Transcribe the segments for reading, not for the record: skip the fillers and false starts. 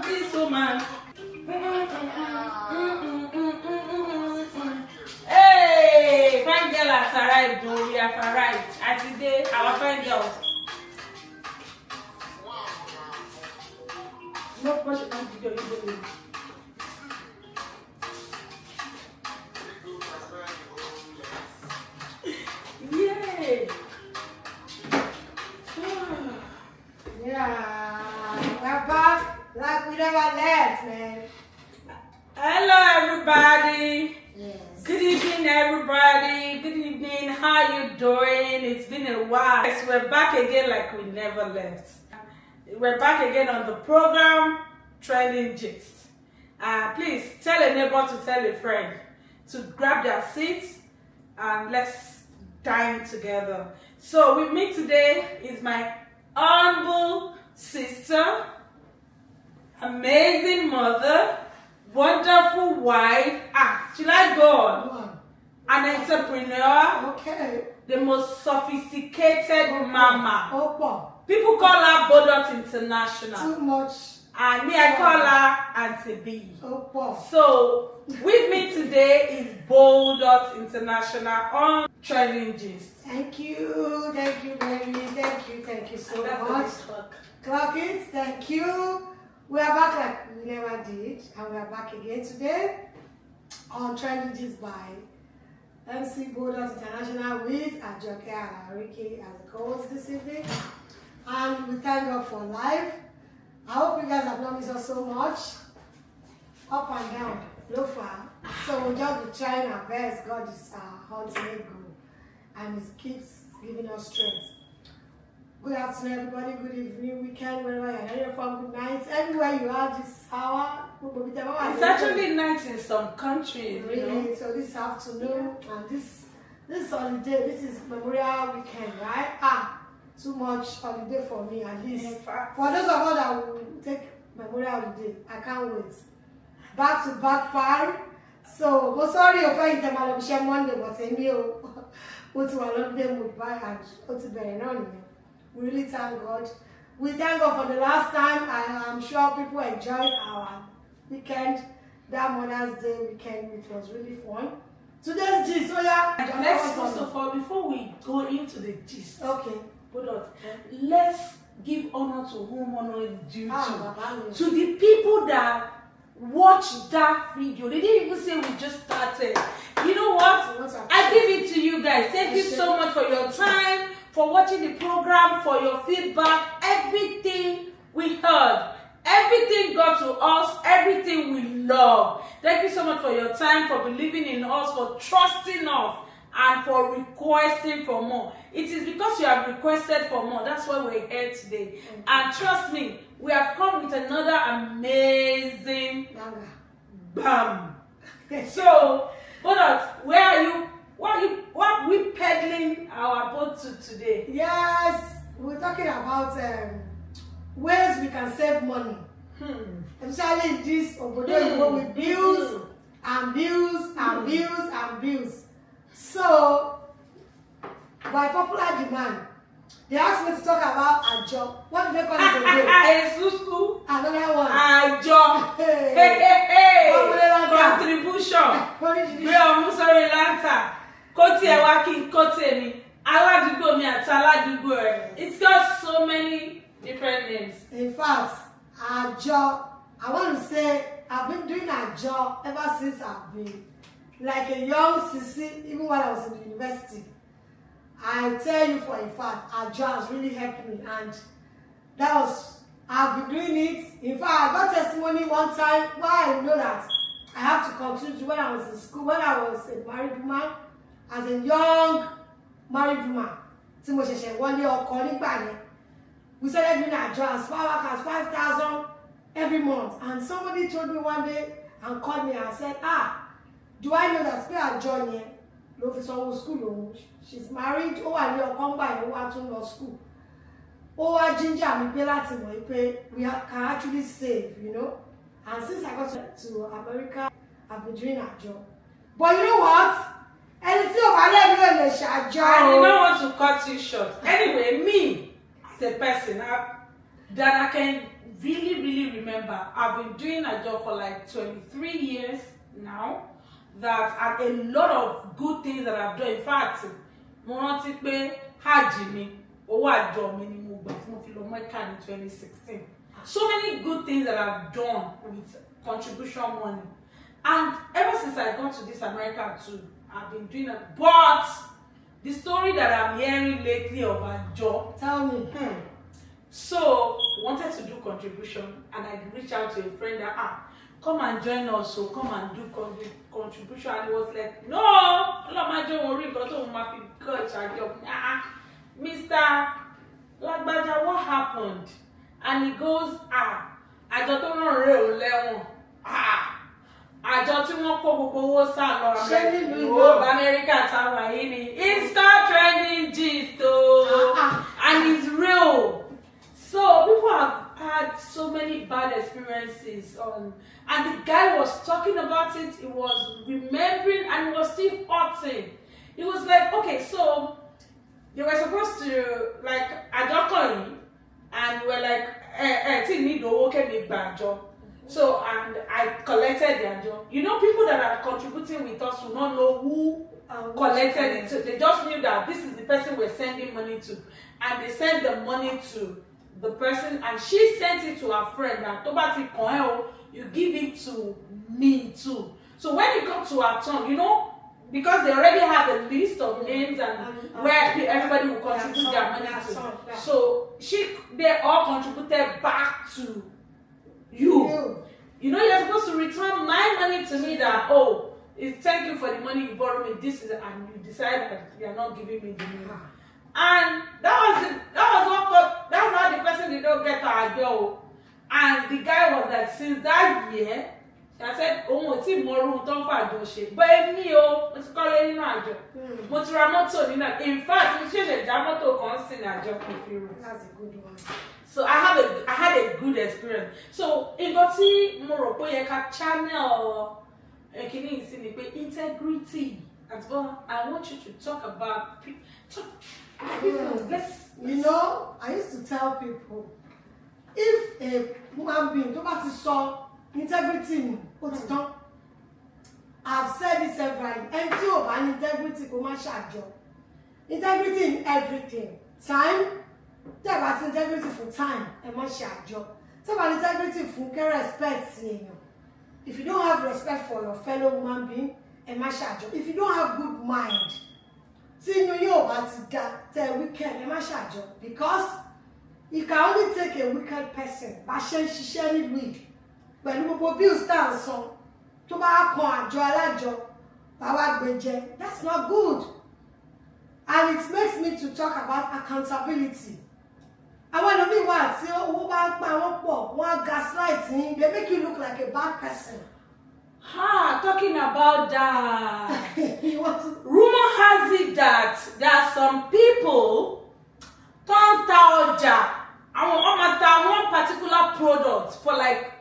this woman. Hey, fine girl has arrived. We have arrived. And today, our fine girl. No pressure on video, you do. Yay! Yeah, we're back like we never left, man. Hello, everybody. Yes. Good evening, everybody. Good evening. How you doing? It's been a while. Yes, we're back again like we never left. We're back again on the program, Trending Gist. Please tell a neighbor to tell a friend to grab their seats and let's dine together. So with me today is my humble sister, amazing mother, wonderful wife. She like God, an entrepreneur, Okay. the most sophisticated mama. Opa. People call her Boldot International. Too much. And me, I call her Auntie B. Opa. So with me today is Boldot International on Trending Gist. Thank you, baby. Thank you so And that's much. the clock. Clock it. Thank you. We are back like we never did, and we are back again today on Trending Gist by MC Boldot International with Ajo Esusu Oriki as a co-host this evening. And we thank God for life. I hope you guys have not missed us so much. Up and down, low far. So we'll just be trying our best. God is our ultimate goal, and He keeps giving us strength. Good afternoon, everybody. Good evening, weekend, wherever you're hearing from. Good night, anywhere you are this hour. It's actually night in some countries, really. you know. So this afternoon and this holiday, this is Memorial Weekend, right? Too much holiday for me, at least. In fact, For those of us that will take Memorial Holiday, I can't wait. Back to back party. So, go sorry if I tell my share Monday, but I knew what to allow them would buy and what to bear on. We really thank God. We thank God for the last time. I'm sure people enjoyed our weekend, that Mother's Day weekend. It was really fun. Today's gist, so yeah. let's first of all, before we go into the gist, Okay. let's give honor to whom honor is due Baba. to the people that watched that video. They didn't even say we just started. You know what? I give it to you guys. Thank you so much for your time, for watching the program, for your feedback, everything we heard, everything got to us, everything we love. Thank you so much for your time, for believing in us, for trusting us, and for requesting for more. It is because you have requested for more. That's why we're here today. And trust me, we have come with another amazing bam. So, Boldot, where are you? What are we peddling our boat to today? Yes, we're talking about ways we can save money. Especially in this Obodo with bills and bills and bills and bills. So, by popular demand, they asked me to talk about Ajo. What do they call it again? Esusu. Another one. Ajo. Hey. Contribution. We are Musori Lanta. Koti Ewaki, Koti Mi. Aládùúgbò mi àti aládùúgbò ẹ̀. It's got so many different names. In fact, Ajo, I want to say, I've been doing Ajo ever since I've been like a young sissy, even while I was in the university. I tell you for a fact, Ajo has really helped me, and that was, I've been doing it. In fact, I got testimony one time why I know that I have to continue when I was in school, when I was a married woman, as a young married woman. Tí mo ṣẹ̀ṣẹ̀ wọlé ọkọ nígbà yẹn. We started doing Ajo as far back as 5,000 every month, and somebody told me one day and called me and said, do I know that pé Ajo yẹn ló fi sanwó school òun? She's married, ó wà ní ọkọ ńgbà yẹn, ó wá tún lọ school. Ó wá ginger mi pé láti mọ̀ pé we can actually save, you know. And since I got to America, I've been doing Ajo. But you know what? Ẹni tí ò bá lẹ́nu ẹ̀ lè ṣàjọ. I did not want to cut you short. Anyway, me as a person, that I can really remember. I've been doing a job for like 23 years now. That are a lot of good things that I've done. In fact, mo rántí pé hajj mi, owó àjọ mi ni mo gbà tí mo fi lọ Mecca in 2016. So many good things that I've done with contribution money. And ever since I got to this America too, I've been doing it. But the story that I'm hearing lately of Ajo, tell me. So wanted to do contribution, and I reached out to a friend that come and join us, so come and do contribution. And he was like, no, Mr. Lagbaja, what happened? And he goes, I don't know real àjọ tí wọ́n kó gbogbo owó sá lọ America táwa yìí ni Insta trending gist and it's real. So people have had so many bad experiences and the guy was talking about it, he was remembering, and he was still hurting. He was like, okay, so they were supposed to like Ajokeala, and we were like, need the job. So, and I collected their job. You know, people that are contributing with us will not know who collected it. So they just knew that this is the person we're sending money to. And they sent the money to the person, and she sent it to her friend. And you give it to me too. So when it got to our turn, you know, because they already had a list of names and where everybody will contribute their money to. So they all contributed back to you. You know, you're supposed to return my money to me that, it's thank you for the money you borrowed me, this is, and you decide that you're not giving me the money. And that's how the person did not get our job. And the guy was like, since that year, I said, more room don't find your shit. But me, it's calling in Ajo. Motoramoto, in fact, we should have moto constant Ajo. That's a good one. So I had a good experience. So in Goti Morocco, you can channel integrity as well. I want you to talk about let's. You know, I used to tell people, if a human being nobody saw integrity, I've said this several times. Integrity, integrity in everything. Time. Tell about integrity for time, and much job. Tell about integrity for respect. If you don't have respect for your fellow human being, and much job. If you don't have good mind, see you about the wicked, and much job. Because you can only take a wicked person, but she weak. When you go build stand so, to buy that's not good. And it makes me to talk about accountability. I want to be what? Gaslighting, they make you look like a bad person. Talking about that. Rumor has it that there are some people one particular product for like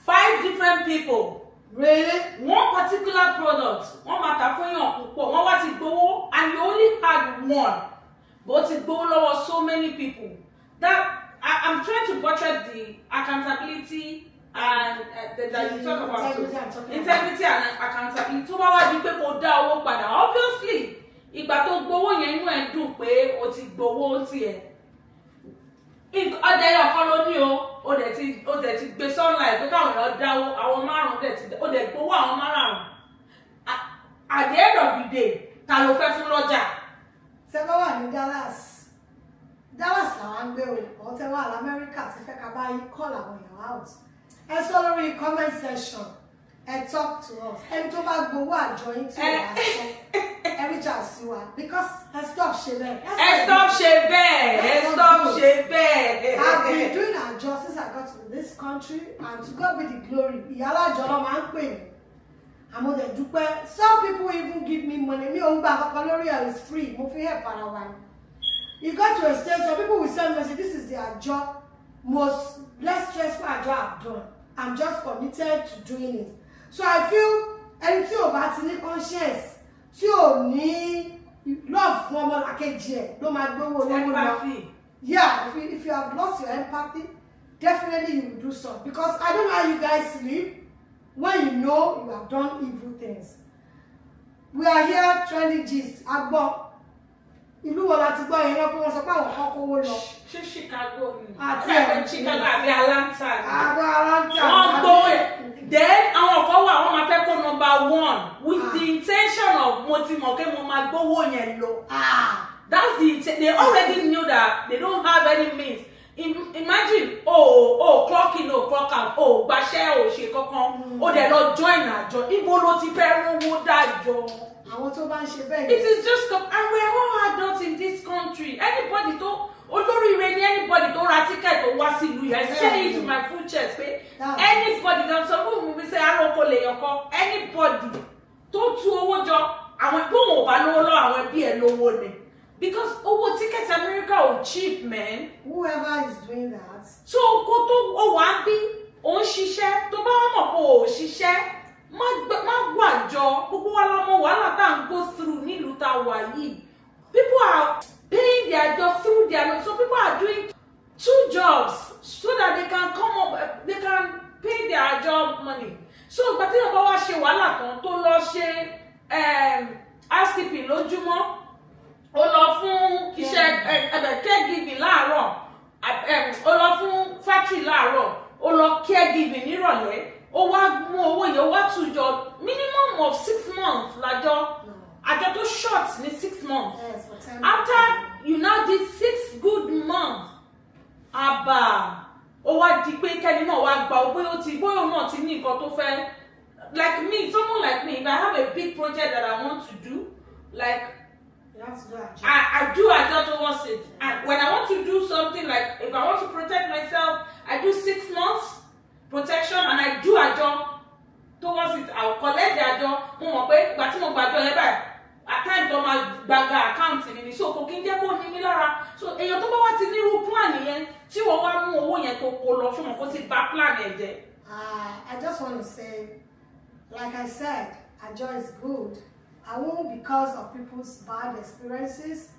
5 different people. Really? One particular product. And you only had one. But it go so many people. That I'm trying to portray the accountability and that you talk about integrity and accountability. Obviously, ìgbà tó gbowó yẹn inú ẹ̀ dùn pé o ti gbowó tiẹ̀. Ọdẹ ọkọ ló ní o dẹ̀ ti gbé sunlight pé káwọn èèyàn dáwó àwọn márùn-ún o dẹ̀ gbowó àwọn márùn-ún. At the end of the day, ta ló fẹ́ fún lọ́jà? Sẹ́fẹ́ wà ní Dallas làwọn ń gbé o, ọ̀tẹ̀ wà l'Amẹ́ríkà ti fẹ́ ká bá yí call àwọn èèyàn out. Ẹ sọ lórí comment section, ẹ talk to us. Ẹni tó bá gbowó àjọ yín tí wàá sọ, ẹ reach out sí wa because ẹ stop ṣe bẹ́ẹ̀. Ẹ stop ṣe bẹ́ẹ̀. I've been doing our job since I got to this country, and to God be the glory. Ìyálà àjọ ló máa ń pè mí. Àmọ́ dẹ̀ dúpẹ́. Some people even give me money. Mi ò ń gbà kankan lórí ẹ̀ is free. Mo fi help ara wa ni. You got to a stage, some people will send message, this is their job, most less stressful job I've done. I'm just committed to doing it. So I feel anything about conscience, tí ò ní love fún ọmọlàkejì ẹ̀ ló máa gbówó lọ́wọ́ lọ. Yeah, if you have lost your empathy, definitely you will do so. Because I don't know how you guys sleep when you know you have done evil things. We are here trending gist. Agbo. Ìlú wo la ti gbọ́ yẹn náà pé wọ́n sọ pé àwọn kan kówó lọ. Ṣé Chicago ni? Àti ẹ̀rọ Chicago àbí Atlanta. Àbí Atlanta. Wọ́n gbówó ẹ̀. Then àwọn kan wà wọ́n máa fẹ́ kó #1 with the intention of mo ti mọ̀ pé mo máa gbówó yẹn lọ. That's the intent. They already knew that they don't have any means. Imagine, clock in, clock out, gbaṣẹ́, ṣe kankan, dẹ̀ lọ join àjọ. Ibo ló ti fẹ́ rówó dájọ́. Àwọn tó bá ń ṣe bẹ́ẹ̀. It is just, and we're all adults in this country. Anybody tó olóríire ni anybody tó ra ticket tó wá sí ìlú yìí. I say it to my full chest pé anybody tó sọ fún mi say aróko lèèyàn kan, anybody tó tú owó jọ àwọn tó wọn ò bá lówó lọ àwọn ẹbí ẹ̀ lówó ni. Because tickets America are cheap, man. Whoever is doing that. So kó tó wá bí ó ń ṣiṣẹ́ tó bá wà mọ̀ pé ó ṣiṣẹ́ má gbàjọ gbogbo wa la mọ̀ wàhálà tá à ń go through nílùú tá a wà yìí. People are paying their job through their so people are doing 2 jobs so that they can come up, they can pay their job money. So ìgbà tí ọba wa ṣe wàhálà kan tó lọ ṣe housekeeping lójúmọ́. Ó lọ fún iṣẹ́ caregiving láàárọ̀, ó lọ fún factory láàárọ̀, ó lọ caregiving nírọ̀lẹ́, ó wá mú owó yẹn, ó wá tún jọ minimum of 6 months àjọ tó short ní 6 months. Yes, after you now did 6 good months, ó wá di pé kẹ́ni náà wá gba bóyá náà ti ní nǹkan tó fẹ́. Like me, someone like me, if I have a big project that I want to do, like I do adjust towards it. And when I want to do something, like if I want to protect myself, I do 6 months protection and I do adjust towards it. I'll collect the adjust. Mo mọ̀ pé ìgbà tí mo gbàjọ yẹn báyìí, at time tó máa gbaga account mi so kò kí n jẹ́ kó ní mi lára. So èèyàn tó bá wá ti ní irú plan yẹn tí wọ́n wá mú owó yẹn tó kó lọ ṣùgbọ́n kó ti bà plan yẹn jẹ́. I just want to say, like I said, adjust is good. I won't because of people's bad experiences.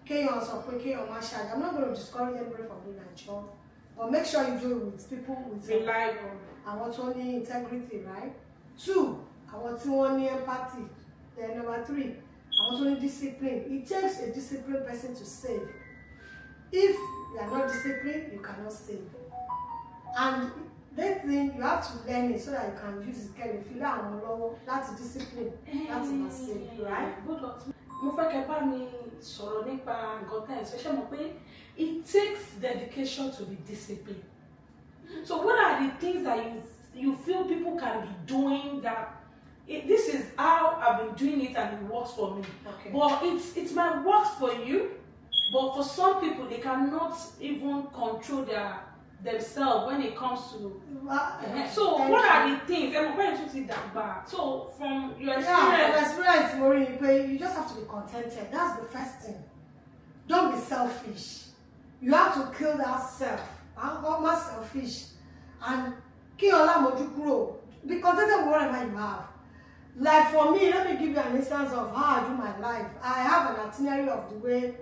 I'm not going to discourage anybody from doing a job, but make sure you do it with people with reliable. I want only integrity, right? 2, I want only empathy. Then number 3, I want only discipline. It takes a disciplined person to save. If you are not disciplined, you cannot save. And that thing you have to learn it so that you can use it. Can you feel that that's discipline, that's massive, right? Mo fẹ́ kẹ́ bá mi sọ̀rọ̀ nípa nǹkan tá especially mo pé it takes dedication to be disciplined. So what are the things that you feel people can be doing that this is how I've been doing it and it works for me. Okay. But it might work for you, but for some people they cannot even control themselves when it comes to so what are the things so from your experience? From experience, you just have to be contented. That's the first thing. Don't be selfish. You have to kill that self. I'm not selfish. And be contented with whatever you have. Like for me, let me give you an instance of how I do my life. I have an itinerary of the way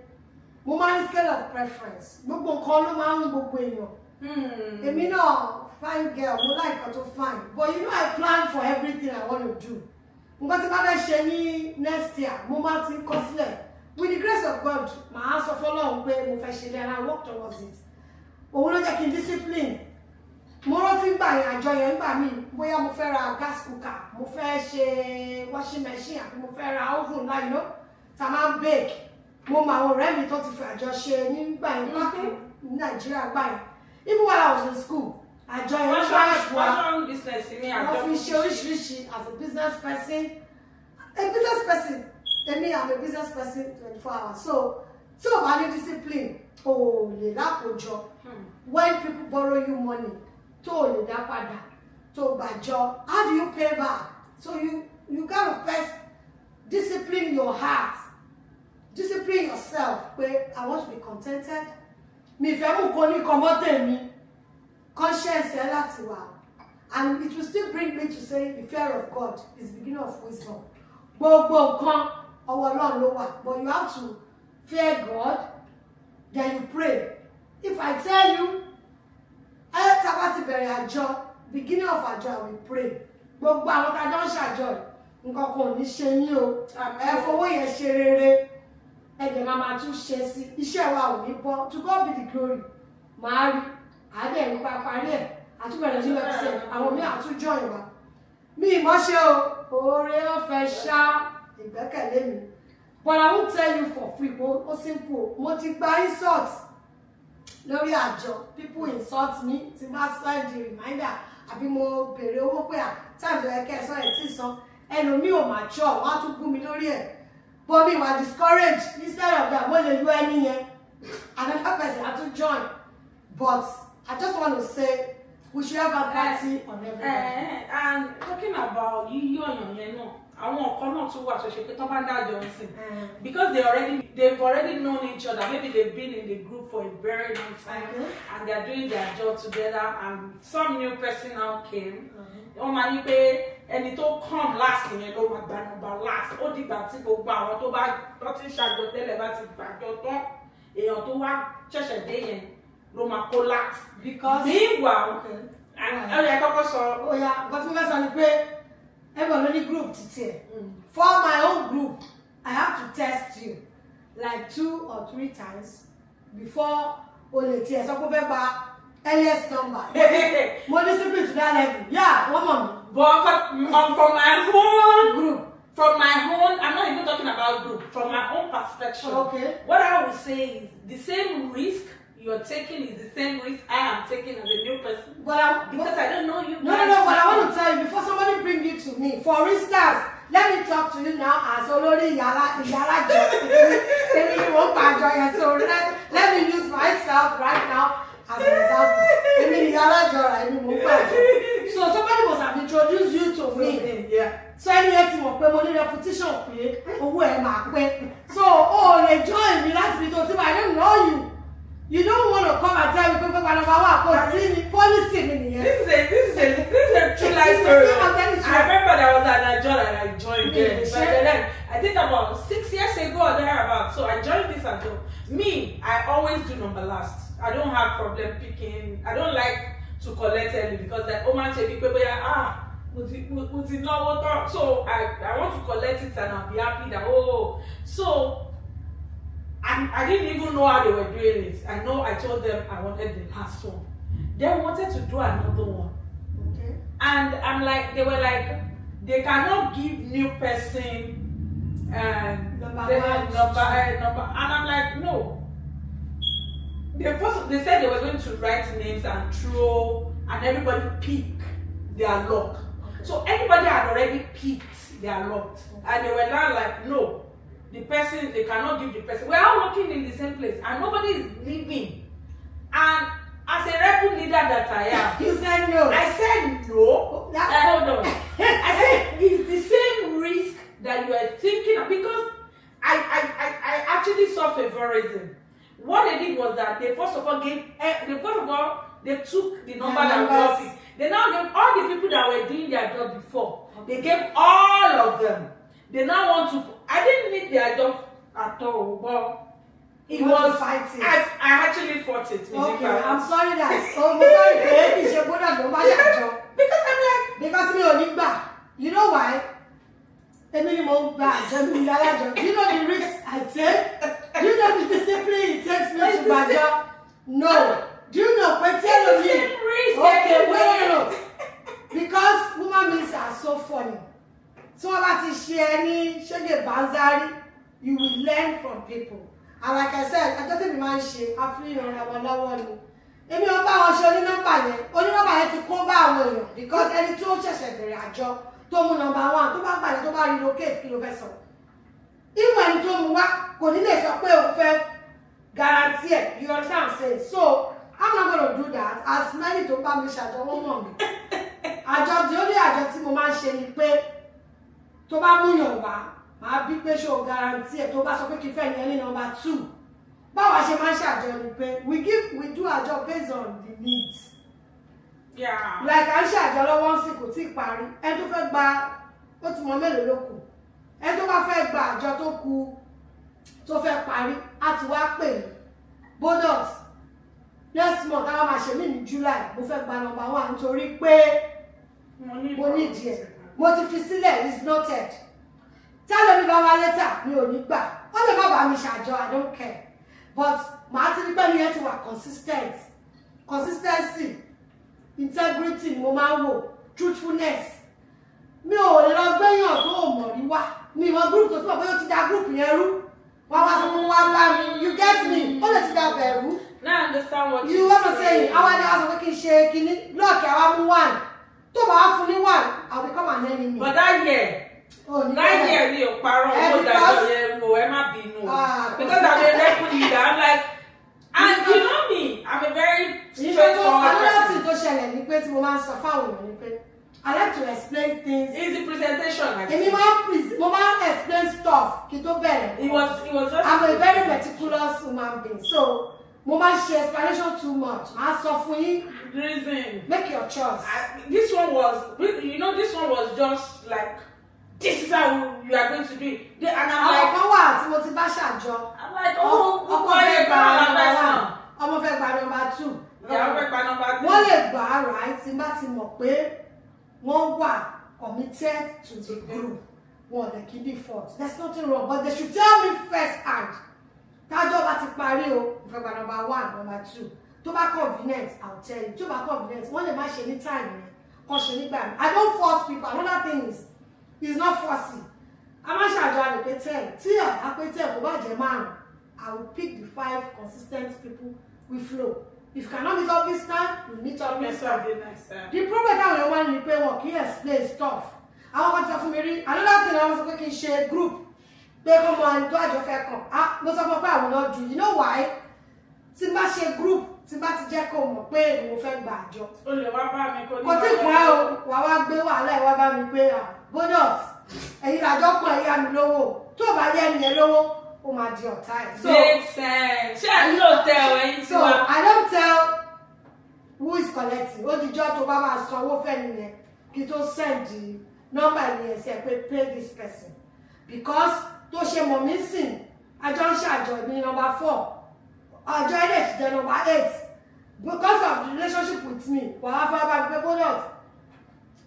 woman scale of preference. Èmi náà fine girl, mo like her to fine. But you know I plan for everything I want to do. Nǹkan tí bá fẹ́ ṣe ní next year, mo máa ti kọ sílẹ̀. With the grace of God, màá sọ fọ́lọ́run pé mo fẹ́ ṣe lé and I work towards it. Òun ló jẹ́ kí n discipline. Mo rántí gbà yẹn àjọ yẹn gbà mí bóyá mo fẹ́ ra gas cooker, mo fẹ́ ṣe washing machine àbí mo fẹ́ ra oven ńlá, you know, tá máa bake. Mo mọ àwọn ọ̀rẹ́ mi tó ti fi àjọ ṣe nígbà yẹn pàtó ní Nàìjíríà gbà yẹn. Even while I was in school, I joined fashion business. As a business person. I'm a business person 24 hours. So I need discipline. When people borrow you money, how do you pay back? So you gotta first discipline your heart, discipline yourself. Where I want to be contented. Conscience and it will still bring me to say the fear of God is the beginning of wisdom. But you have to fear God, then you pray. If I tell you bẹ̀rẹ̀ àjọ beginning of àjọ I will pray gbogbo àwọn tá a jọ ń ṣàjọ nǹkan kan ò ní ṣe yín o ẹ fowó yẹn ṣe rere ẹ dẹ̀ máa tún ṣe sí iṣẹ́ wa ò ní bọ́ to God be the glory màá rí àádẹ́ nípa parí ẹ̀ àtúbẹ̀rẹ̀ sí website àwọn míì àtúnjọ́ ìwà mi ìmọ̀ṣẹ́ o oore ọ̀fẹ́ ṣá ìgbẹ́kẹ̀lé mi but I won't tell you for free ó simple mo ti gba insult lórí àjọ people insult me tí bá send the reminder àbí mo béèrè owó pé táàbù ẹ̀kẹ́ sọ ẹ̀ tí san ẹlòmíì ò máa ṣọ́ wọ́n á tún gún mi lórí ẹ̀ but mi wà discouraged instead of that mo lè lu ẹni yẹn another person á tún join but I just want to say we should have empathy on everybody. And talking about yíyọ̀yàn yẹn náà àwọn ọ̀kan náà tún wà tó ṣe pé tó bá dájọ́ ńsìn because they've already known each other, maybe they've been in the group for a very long time and they're doing their job together and some new person now came wọ́n máa ní pé ẹni tó come last yẹn ló máa gba number last ó dìgbà tí gbogbo àwọn tó ti ń ṣàjọ tẹ́lẹ̀ bá ti gbàjọ tán èèyàn tó wá ṣẹ̀ṣẹ̀ dé yẹn ló máa kó last because meanwhile ọ̀yà kọ́kọ́ sọ ọ̀yà nǹkan tí mo fẹ́ sọ ni pé everyone only group títí ẹ̀ for my own group I have to test you like 2 or 3 times before o lè tiẹ̀ sọ pé ó fẹ́ gba earliest number mo discipline to that level yeah one more but from my own group from my own I'm not even talking about group from my own perspective what I would say is the same risk you're taking is the same risk I am taking as a new person. Because I don't know you guys. No, but I want to tell you, before somebody bring you to me, for instance, let me talk to you now as Olori Yala so let me use myself right now as an example. So somebody must have introduced you to me. So anyway, money repetition so join me last week I don't know you. You don't want to come and tell me people policy me. This is a true life story. I remember there was an Ajo that I joined there. But then I think about 6 years ago or thereabouts. So I joined this Ajo. Me, I always do number last. I don't have problem picking. I don't like to collect early because like people so I want to collect it and I'll be happy that so I didn't even know how they were doing it. I know I told them I wanted the last one. They wanted to do another one. And I'm like, they were like, they cannot give new person number. And I'm like, no. They said they were going to write names and throw, and everybody pick their luck. So everybody had already picked their luck. And they were now like, no. The person, they cannot give the person. We're all working in the same place and nobody is leaving. And as a rebel leader that I am, you said no. I said no. Hold on. I said it's the same risk that you are thinking of because I actually saw favorism. What they did was that they first of all they took the number that was picked. They now gave all the people that were doing their job before. They gave all of them. They now want to. I didn't need their job at all, but it was fighting. I actually fought it. Okay, I'm sorry that. Because I'm like. Because me only you know why? Do you know the risks I take? Do you know the discipline it takes me to my job? No. Do you know? But tell me. Okay, wait. Because women beings are so funny. So about to share any banzari, you will learn from people. And like I said, I don't think man share. I feel on èmi ò bá wọn ṣe onínọ́mbà yẹn ti kó bá àwọn èèyàn because ẹni tó ṣẹ̀ṣẹ̀ bẹ̀rẹ̀ àjọ tó mú number 1 tó bá gbàdé tó bá relocate kí ló fẹ́ sọ. Ìwọ̀n ẹni tó mú wá kò ní lè sọ pé òun fẹ́ guarantee ẹ̀, you understand what I'm saying? So I'm not going to do that as many tó bá mi ṣàjọ wọ́n mọ̀ mí. Àjọ di orí àjọ tí mo máa ń ṣe ni pé tó bá múyàn wá màá bí pé ṣé o guarantee ẹ̀ tó bá sọ pé kí fẹ́ ní ẹni number 2. Báwa ṣe máa ń ṣàjọ ni pé we do our job based on the needs. Yeah. Like à ń ṣàjọ lọ́wọ́ ń sìn kò tí ì parí. Ẹni tó fẹ́ gba ó ti mọ mélòó ló kù. Ẹni tó bá fẹ́ gba àjọ tó kù tó fẹ́ parí á ti wá pè mí. Boldot next month àwọn máa ṣe mí ní July mo fẹ́ gba number 1 nítorí pé mo ní díẹ̀ mo ti fi sílẹ̀ is noted tell me bá wa later mi ò ní gbà ó lè má bá mi ṣàjọ I don't care but màá ti rí pé mi yẹn ti wà consistency integrity ni mo máa ń wò truthfulness mi ò lè lọ gbẹ́yàn tó mọ̀ rí wá mi ìmọ̀ group tó túbọ̀ bóyá ó ti da group yẹn rú wá sọ fún wa bá mi you get me ó lè ti da bẹ̀rù. Now I understand what you want to say àwọn adé wa sọ pé kí n ṣe kíní lọ́ọ̀kì àwa mú 1 tó bá wá fún ní 1 I will become an enemy. But that year mi ò parọ́ owó dájọ́ yẹn mo ẹ má bínú because I'm a rebel leader I'm like and you know me I'm a very straightforward person. another thing tó ṣẹlẹ̀ ni pé tí mo máa ń sọ fáwọn èèyàn ni pé I like to explain things. It's the presentation. Èmi máa ń explain stuff kí tó bẹ̀rẹ̀. It was just. I'm a very meticulous human being so mo máa ń ṣe explanation too much. Màá sọ fún yín. Reason. Make your choice. This one was just like this is how you are going to do it. And I'm like. Àwọn kan wà tí mo ti bá ṣàjọ. I'm like ọkọ fẹ́ gba number 1. Ọmọ fẹ́ gba number 2. Ìyàwó fẹ́ gba number 3. Wọ́n lè gbà á right tí bá ti mọ̀ pé wọ́n wà committed to the group wọn lè kí bí fault there's nothing wrong but they should tell me first hand tájọ́ bá ti parí o ìfẹ́ gba number 1 number 2 tó bá convenient I'll tell you tó bá convenient wọ́n lè má ṣe ní time yẹn kàn ṣe nígbà mi I don't force people another thing is it's not forcing a má ṣàjọ àlèpé 10 tí àpé 10 kò bá jẹ́ 5 I will pick the 5 consistent people we flow. If you cannot meet up this time, you meet up next time. The problem that we want to pay work, he explain stuff. I want to say another thing I want to say share group. They come on to Ajo Fekon. Most of my I will not do. You know why? Tí bá share group, tí bá ti jẹ́ kó mọ̀ pé mo fẹ́ gba àjọ. O lè wá bá mi kò ní. Kò tí pẹ́ o, wá gbé wàhálà wá bá mi pé Boldot. Ẹ̀yin àjọ kan ẹ̀yà mi lówó. Tó bá yẹ ẹnìyẹn lówó. Oh my dear, time. So makes sense. I don't tell anything. So I don't tell who is collecting. Ó di jọ́ tó bá máa sanwó fẹ́ nìyẹn kí tó send the number nìyẹn sí ẹ pé pay this person. Because tó ṣe mọ̀ mí sìn, àjọ ń ṣàjọ ní number 4. Àjọ ilé ti jẹ́ number 8. Because of the relationship with me, wàá fẹ́ bá mi pé Boldot.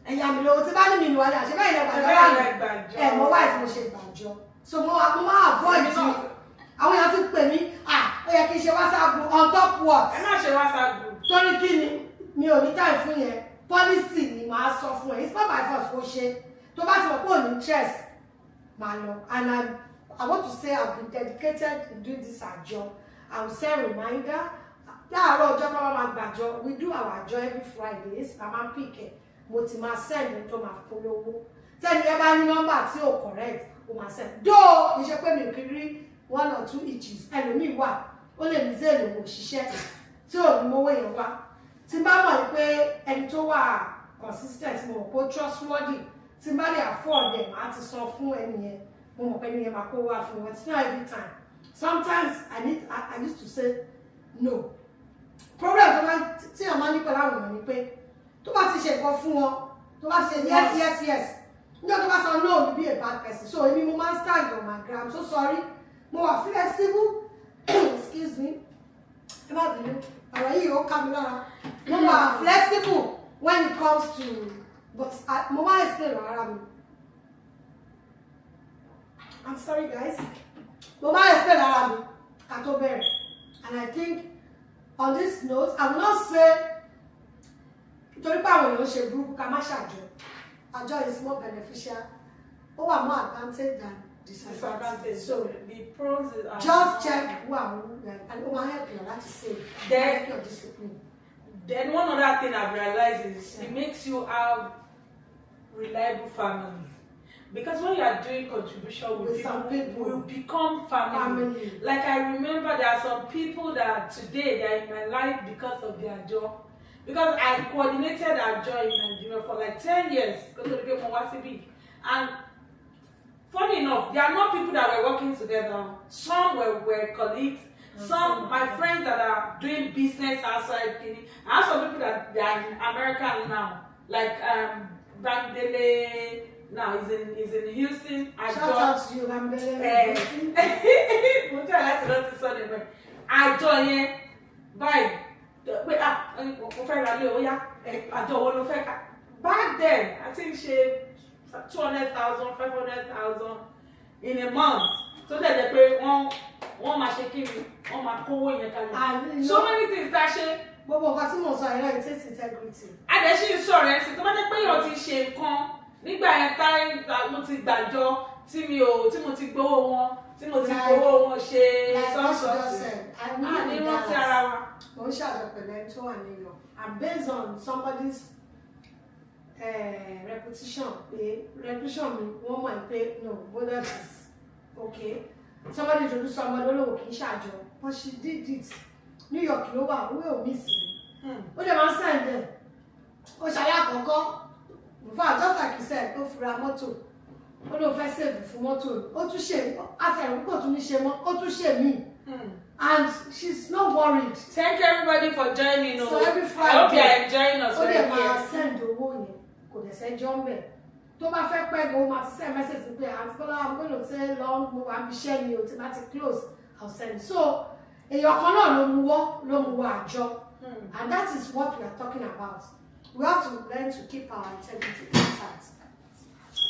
Ẹ̀yà mi lówó tí bá ní mi ìlú wálé àṣẹ báyìí lẹ́gbàá ẹ̀ mọ́ wáyé tí mo ṣe gbàjọ. So mo máa avoid you. Àwọn èèyàn ti pè mí, ó yẹ kí n ṣe WhatsApp group on top what? Ẹ má ṣe WhatsApp group. Torí kí ni mi ò ní time fún yẹn. Policy ni màá sọ fún ẹ. It's not my fault kó ṣe. Tó bá ti mọ̀ pé ò ní interest, màá lọ. And I want to say I've been dedicated in doing this àjọ. I will send reminder. Láàárọ̀ ọjọ́ kan máa gbàjọ. We do our àjọ every Fridays. A máa pick ẹ̀. Mo ti máa send ẹ̀ tó máa polówó. Tẹ́ni ẹ bá ní nọ́mbà tí ò correct. O máa send. Though iṣẹ́ pé mi ò kí rí 1 or 2 inches ẹlòmíì wà ó lè ní zéèlì òwò òṣìṣẹ́ tí ò ní mówó yẹn wá tí n bá mọ̀ pé ẹni tó wà consistent mo mọ̀ pé ó trustworthy tí n bá lè afford ẹ̀ máa ti san fún ẹni yẹn mo mọ̀ pé ẹni yẹn máa kó wá fún wọn it's not every time sometimes I used to say no problem tó máa tí àwọn máa ní pẹ̀lú àwọn èèyàn ni pé tó bá ti ṣe nǹkan fún wọn tó bá ti ṣe yes nígbà tó bá sọ no you be a bad person so èmi mo máa ń stand on my ground so sorry mo wà flexible excuse me ẹ má bínú ọ̀rọ̀ yìí ó ká mi lára mo wà flexible when it comes to but mo máa explain ara mi I'm sorry guys mo máa explain ara mi ká tó bẹ̀rẹ̀ and I think on this note I will not say nítorí pé àwọn èèyàn ṣe burúkú ká má ṣàjọ àjọ is more beneficial ó wà more advantage than disadvantage. So the pros are just check who are who and it will help you like to say help your discipline. Then one other thing I've realized is it makes you have reliable family. Because when you are doing contribution with some people will become family. Like I remember there are some people that today they are in my life because of their job. Because I coordinated our job in Nigeria for like 10 years because of the and funny enough, there are not people that were working together. Some were colleagues. Some my friends that are doing business outside Kenya. I have some people that they are in America now, like Bangdele now is in Houston. Shout out to you, Bangdele. I join by pé mo fẹ́ ra ilé ó yá àjọ owó ló fẹ́ ká. Back then I think she 200,000 500,000 in a month tó dẹ̀ jẹ́ pé wọ́n máa ṣe kí ni wọ́n máa kówó yẹn kalẹ̀. So many things tá a ṣe. Gbogbo nǹkan tí mo sọ yẹn náà it takes integrity. Adẹ̀sí sọ̀rọ̀ ẹ̀ sí tó bá jẹ́ pé èèyàn ti ṣe nǹkan nígbà yẹn táyé mo ti gbàjọ tí mo ti gbowó wọn tí mo ti fowó wọn ṣe sọ́ọ̀sì. Ní rántí ara wa. Mo ń ṣàjọpẹ̀lẹ̀ tó wà nínú and based on somebody's repetition mi wọ́n mọ̀ pé no Boldot is okay. Somebody introduce somebody olówó kì í ṣàjọ but she did it. New York ló wà owó ò mí sí ó dẹ̀ máa ń sẹ́ǹdẹ̀ ó ṣayé àkọ́kọ́ in fact just like you said ó fi ra mọ́tò ó lóun fẹ́ save fún mọ́tò ó tún ṣe àtẹ̀rù kò tún ní ṣe mọ́ ó tún ṣe mí and she's not worried. Thank you everybody for joining. So every Friday I hope you are enjoying us. ó dẹ̀ máa send owó yẹn kò dẹ̀ sẹ́jọ́ ń bẹ̀ tó bá fẹ́ pẹ́ gan ó máa ti send message pé àti Bọ́lá I'm going to say long mo wà bí iṣẹ́ mi ò ti máa ti close I'll send. So èèyàn kan náà ló mú wọ àjọ and that is what we are talking about. We have to learn to keep our integrity intact.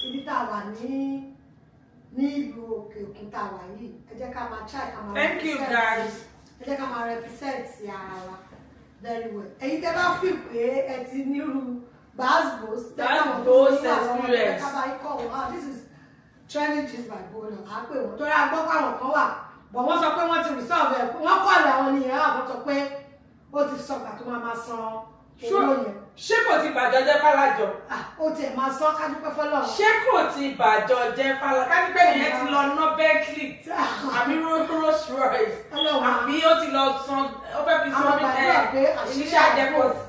Ibi tá a wà ní ìlú òkè òkun tá a wà yìí ẹ jẹ́ ká máa try ká máa Thank you guys. ẹ jẹ́ ká máa represent ara wa very well. Ẹ̀yin tẹ́ bá fi pé ẹ ti nírú gbàgbós experience. This is training gist by Boldot. À pé wọ́n torí a gbọ́ pé àwọn kan wà bọ̀ wọ́n sọ pé wọ́n ti resolve ẹ̀ wọ́n kọ́ ọ̀lẹ̀ àwọn nìyẹn àwọn sọ pé ó ti sọgbà tó máa san owó yẹn. Ṣé kò ti bàjọ́ jẹ́ fálájọ? Ó tiẹ̀ máa san kájúpẹ́ fọlọ́run. Ṣé kò ti bàjọ́ jẹ́ fálájọ? Kájúpẹ́ nìyẹn ti lọ ná Bentley àbí Rolls Royce àbí ó ti lọ san ó fẹ́ fi san initial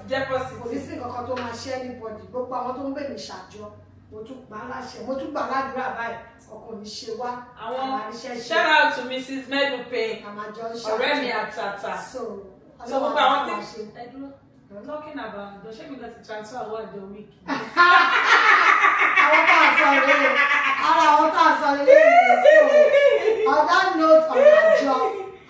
deposit. Kò ní sí nǹkan tó máa ṣe anybody gbogbo àwọn tó ń bẹ̀ mí ṣàjọ mo tún gbà á láṣẹ mo tún gbà á ládùúrà báyìí ọkàn ní ṣe wá àwọn shout out to Mrs. Medupe ọ̀rẹ́ mi àtàtà. So gbogbo àwọn tí talking about the ṣé mi lọ ti transfer owó àjọ week. Àwọn tá a sọ rèé àwọn tá a sọ rèé so on that note on àjọ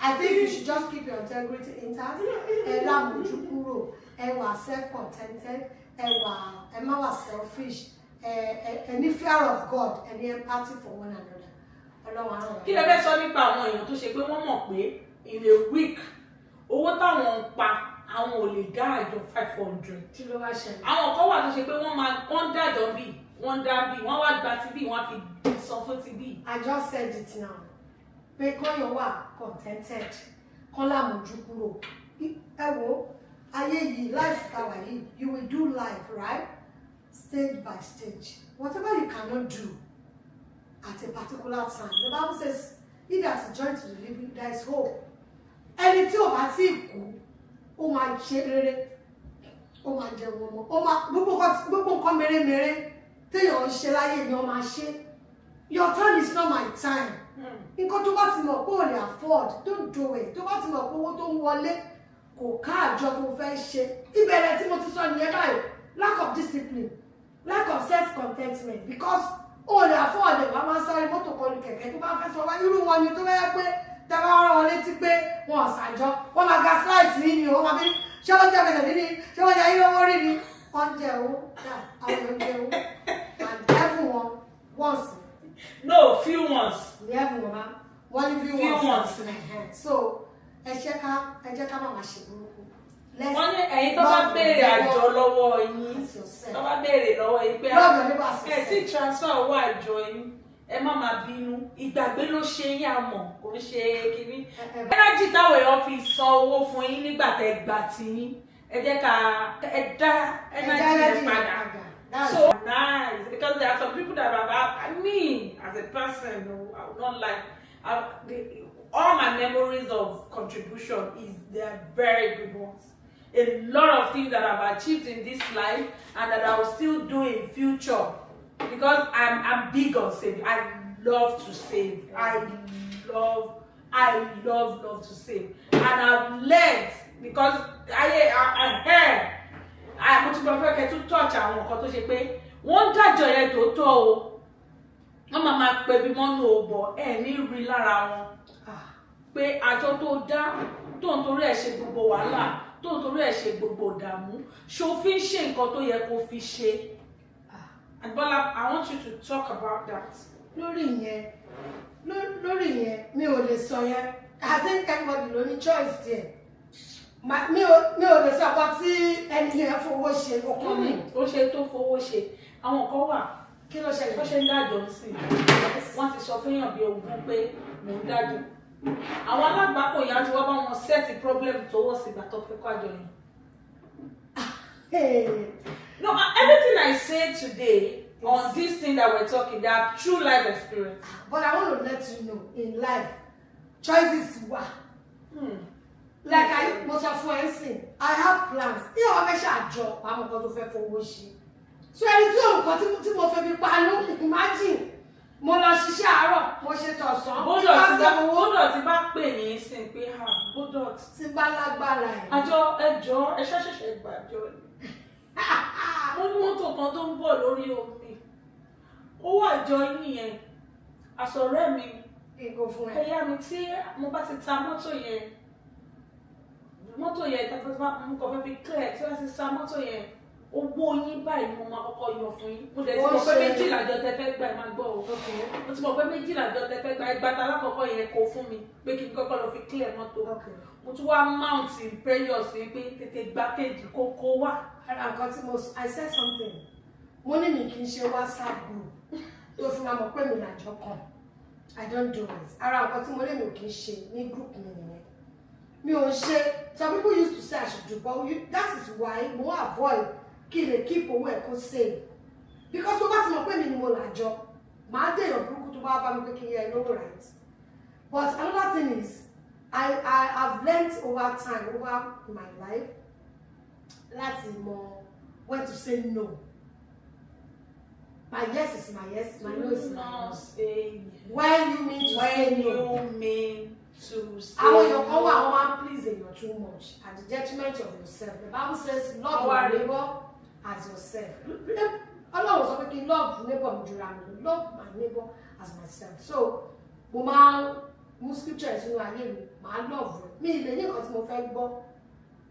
I think you should just keep your integrity intact. Ẹ lámójú kúrò ẹ wà self-contented ẹ má wà selfish ẹ ní fear of God ẹ ní empathy for one another. Ọlọ́run àrùn. Kí lẹ fẹ́ sọ nípa àwọn èèyàn tó ṣe pé wọ́n mọ̀ pé in a week owó táwọn ń pa àwọn ò lè dá àjọ 500. Kí ló wá ṣẹlẹ̀? Àwọn kan wà tó ṣe pé wọ́n dájọ́ bí wọ́n dá bí wọ́n wá gba ti bí wọ́n fi san fún ti bí. I just said it now. Pé kọ́yọ̀ wà contented kọ́ lámójú kúrò. Ẹ wo ayé yìí life tàwa yìí you will do life right stage by stage. Whatever you cannot do at a particular time the Bible says he that is joined to the living there is hope. Ẹni tí ò bá tí kú ó máa ṣe rere ó máa jẹ wọn mọ ó máa gbogbo nǹkan mèremère téèyàn ń ṣe láyé ni ó máa ṣe. Your time is not my time. Nǹkan tó bá ti mọ̀ pé ò lè afford don't do it. Tó bá ti mọ̀ pé owó tó ń wọlé kò ká àjọ tó fẹ́ ṣe. Ìbẹ̀rẹ̀ tí mo ti sọ nìyẹn báyìí lack of discipline lack of self-contentment because ò lè afford ẹ̀ wá máa sáré mọ́tò kọlù kẹ̀kẹ́ tó bá fẹ́ sọ wá irú wọn ni tó fẹ́ pé tẹ́lá wọn rán wọn létí pé wọn ọ̀sàjọ́ wọ́n máa gaslight ní ni o wọ́n máa bí ṣé wọ́n jẹ́ kẹsẹ̀ ní ṣé wọ́n jẹ́ irú owó rí ni wọ́n jẹ́ owó àwọn èèyàn jẹ́ owó and everyone once. No, few ones. Ní everyone wọ́n ní few ones. So ẹ jẹ́ ká máa ṣe burúkú. Wọ́n ní ẹ̀yin tó bá béèrè àjọ lọ́wọ́ yín tó bá béèrè lọ́wọ́ yín pé ẹ ti transfer owó àjọ yín ẹ má máa bínú ìgbàgbé ló ṣe yín àmọ́ kò ń ṣe kínní. Ẹnájì táwọn èèyàn fi san owó fún yín nígbà tẹ́ gbà tí yín ẹ jẹ́ ká ẹ dá ẹnájì yẹn padà. So nice because there are some people that have me as a person I would not like all my memories of contribution is they're very good ones. A lot of things that I've achieved in this life and that I will still do in future because I'm big on saving. I love to save. I love to save. And I've learned because I heard mo ti gbọ́ fẹ́ kẹ́ tún touch àwọn nǹkan tó ṣe pé wọ́n dájọ́ yẹn tó tọ́ o wọ́n máa pè bí mọ́nú òbọ̀ ẹ̀ ní rí lára wọn pé àjọ tó dá tó ń torí ẹ̀ ṣe gbogbo wàhálà tó torí ẹ̀ ṣe gbogbo ìdààmú ṣó fi ń ṣe nǹkan tó yẹ kó fi ṣe. Bola, I want you to talk about that. Lórí yẹn mi ò lè sọ yẹn. I think everybody ló ní choice there. Mi ò lè sọ pé tí ẹni yẹn fowó ṣe kókó mi. Ó ṣe tó fowó ṣe. Àwọn kan wà. Kí ló ṣẹlẹ̀? Wọ́n ṣe ń dájọ́ sí wọ́n ti sọ fẹ́yàn bí ogún pé mò ń dájọ́. Àwọn alágbàpọ̀ ìyá ti wá bá wọn set problem towards ìgbà tó fẹ́ kọ́ àjọ yẹn. No, everything I said today on this thing that we're talking, they are true life experience. But I want to let you know, in life, choices were. Like most of for instance, I have plans. You know, I have a job. I'm going to pay for worship. So I do continue to for me. Imagine, mo lọ ṣiṣẹ́ àárọ̀, mo ṣe tọ̀sán. Boldot ti bá pè yín sí pé Boldot ti bá lágbára ẹ̀. Àjọ ẹjọ́ ẹ ṣẹ̀ṣẹ̀ gbàjọ ni. Mo ní mọ́tò kan tó ń bọ̀ lórí omi. Owó àjọ yín yẹn, àsọ̀rẹ́ mi. Ìgò fún ẹ. Ẹ̀yà mi tí mo bá ti ta mọ́tò yẹn tẹ́tẹ́ bá mú kọ́ fẹ́ fi clear tí wọ́n ti ta mọ́tò yẹn. Owó yín báyìí mo máa kọ́kọ́ yọ fún yín. Mo dẹ̀ ti mọ̀ pé méjìlá àjọ tẹ fẹ́ gbà ẹ máa gbọ́ o. Mo ti mọ̀ pé méjìlá àjọ tẹ fẹ́ gbà ẹ gbàtà alákọ̀ọ́kọ́ yẹn kó fún mi pé kí n kọ́kọ́ lọ fi clear mọ́tò. Mo tún wá mount prayers ní pé tètè gbá kejì kókó wá. Ara nǹkan tí I said something. Mo ní mi kì í ṣe WhatsApp group tó fi máa mọ̀ pé mi làjọ kan. I don't do it. Ara nǹkan tí mo lè mi ò kì í ṣe ní group mi nìyẹn. Mi ò ṣe. Some people used to say I should do, but that is why mo avoid kí lè keep owó ẹ̀ kó save. Because tó bá ti mọ̀ pé mi ni mo làjọ, màá dé èèyàn burúkú tó bá bá mi pé kí n yẹ lówó right. But another thing is, I've learned over time, over my life, láti mọ̀ when to say no. My yes is my yes, my no is my no. When you mean to say no. When you mean to say no. Àwọn èèyàn kan wà, wọ́n máa please èèyàn too much at the detriment of yourself. The Bible says, love your neighbor as yourself. Ọlọ́run sọ pé kí love neighbor mi jura mi, love my neighbor as myself. So, mo máa mú scripture sínú ayé mi, màá love rẹ̀. Mi ìlẹ̀ ní nǹkan tí mo fẹ́ gbọ́.